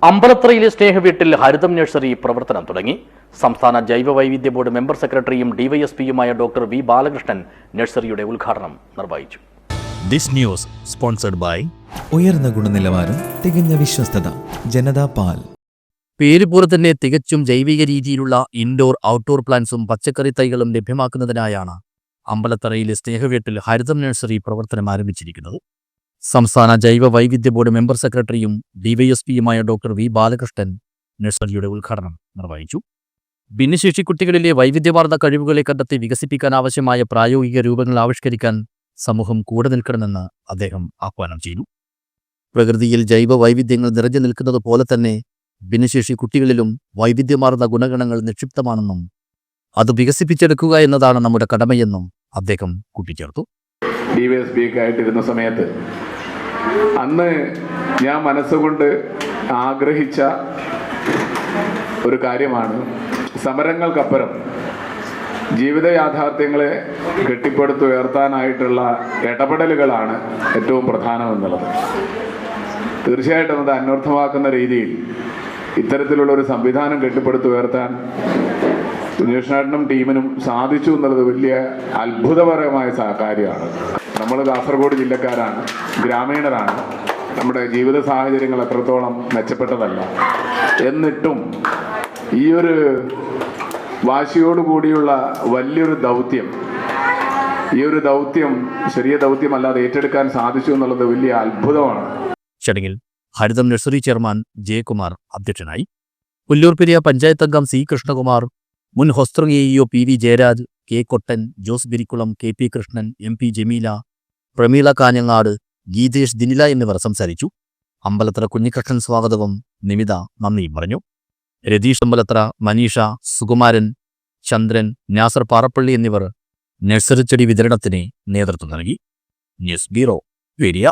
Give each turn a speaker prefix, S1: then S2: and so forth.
S1: അമ്പലത്രയിലെ സ്നേഹവീട്ടിൽ ഹരിതം nursery പ്രവർത്തനം തുടങ്ങി. സംസ്ഥാന ജൈവവൈവിധ്യ ബോർഡ് മെമ്പർ സെക്രട്ടറിയും ഡിവൈഎസ്പിയുമായ ഡോക്ടർ വി ബാലകൃഷ്ണൻ നഴ്സറിയുടെ ഉദ്ഘാടനം നിർവഹിച്ചു.
S2: ദിസ് ന്യൂസ് സ്പോൺസർഡ് ബൈ
S3: ഉയർന്ന ഗുണനിലവാരം, തികഞ്ഞ വിശ്വസ്തത, ജനതാ പാൽ.
S2: പേരുപോലെ തന്നെ തികച്ചും ജൈവിക രീതിയിലുള്ള ഇൻഡോർ ഔട്ട്ഡോർ പ്ലാന്റ്സും പച്ചക്കറി തൈകളും ലഭ്യമാക്കുന്നതിനായാണ് അമ്പലത്തറയിലെ സ്നേഹവീട്ടിൽ ഹരിതം നഴ്സറി പ്രവർത്തനം ആരംഭിച്ചിരിക്കുന്നത്. സംസ്ഥാന ജൈവ വൈവിധ്യ ബോർഡ് മെമ്പർ സെക്രട്ടറിയും ഡിവൈഎസ്പിയുമായ ഡോക്ടർ വി ബാലകൃഷ്ണൻ നഴ്സറിയുടെ ഉദ്ഘാടനം നിർവഹിച്ചു. ഭിന്നശേഷി കുട്ടികളിലെ വൈവിധ്യമാർന്ന കഴിവുകളെ കണ്ടെത്തി വികസിപ്പിക്കാൻ ആവശ്യമായ പ്രായോഗിക രൂപങ്ങൾ ആവിഷ്കരിക്കാൻ സമൂഹം കൂടെ നിൽക്കണമെന്ന് അദ്ദേഹം ആഹ്വാനം ചെയ്തു. പ്രകൃതിയിൽ ജൈവ വൈവിധ്യങ്ങൾ നിറഞ്ഞു നിൽക്കുന്നത് പോലെ തന്നെ ഭിന്നശേഷി കുട്ടികളിലും വൈവിധ്യമാർന്ന ഗുണഗണങ്ങൾ നിക്ഷിപ്തമാണെന്നും അത് വികസിപ്പിച്ചെടുക്കുക എന്നതാണ് നമ്മുടെ കടമയെന്നും അദ്ദേഹം കൂട്ടിച്ചേർത്തു.
S4: DYSP ആയിട്ടിരുന്ന സമയത്ത് അന്ന് ഞാൻ മനസ്സുകൊണ്ട് ആഗ്രഹിച്ച ഒരു കാര്യമാണ്, സമരങ്ങൾക്കപ്പുറം ജീവിത യാഥാർത്ഥ്യങ്ങളെ കെട്ടിപ്പടുത്തുയർത്താനായിട്ടുള്ള ഇടപെടലുകളാണ് ഏറ്റവും പ്രധാനമെന്നുള്ളത്. തീർച്ചയായിട്ടും അത് അന്വർത്ഥമാക്കുന്ന രീതിയിൽ ഇത്തരത്തിലുള്ള ഒരു സംവിധാനം കെട്ടിപ്പടുത്തുയർത്താൻ കുഞ്ഞേഷനാട്ടിനും ടീമിനും സാധിച്ചു എന്നുള്ളത് വലിയ അത്ഭുതപരമായ കാര്യമാണ്. നമ്മൾ കാസർഗോഡ് ജില്ലക്കാരാണ്, ഗ്രാമീണരാണ്, നമ്മുടെ ജീവിത സാഹചര്യങ്ങൾ എത്രത്തോളം മെച്ചപ്പെട്ടതല്ല. എന്നിട്ടും ഈ ഒരു വാശിയോടുകൂടിയുള്ള വലിയൊരു ദൗത്യം, ഈ ഒരു ദൗത്യം ചെറിയ ദൗത്യമല്ലാതെ ഏറ്റെടുക്കാൻ സാധിച്ചു എന്നുള്ളത് വലിയ അത്ഭുതമാണ്.
S2: ചടങ്ങിൽ ഹരിതം നഴ്സറി ചെയർമാൻ ജയകുമാർ അധ്യക്ഷനായി. പുല്ലൂർപ്പെരിയ പഞ്ചായത്ത് അംഗം സി കൃഷ്ണകുമാർ, മുൻ ഹോസ്റ്റർ AEO PV Jayaraj, K Kottan, Jose Birikkulam, KP Krishnan, MP Jameela, Prameela Kanhangad, Geethesh Dinila എന്നിവർ സംസാരിച്ചു. അമ്പലത്തറ കുഞ്ഞികൃഷ്ണൻ സ്വാഗതവും നിമിത നന്ദിയും പറഞ്ഞു. രതീഷ് അമ്പലത്തറ, മനീഷ, സുകുമാരൻ, ചന്ദ്രൻ, നാസർ പാറപ്പള്ളി എന്നിവർ നഴ്സറി ചെടി വിതരണത്തിന് നേതൃത്വം നൽകി. News bureau, Periya.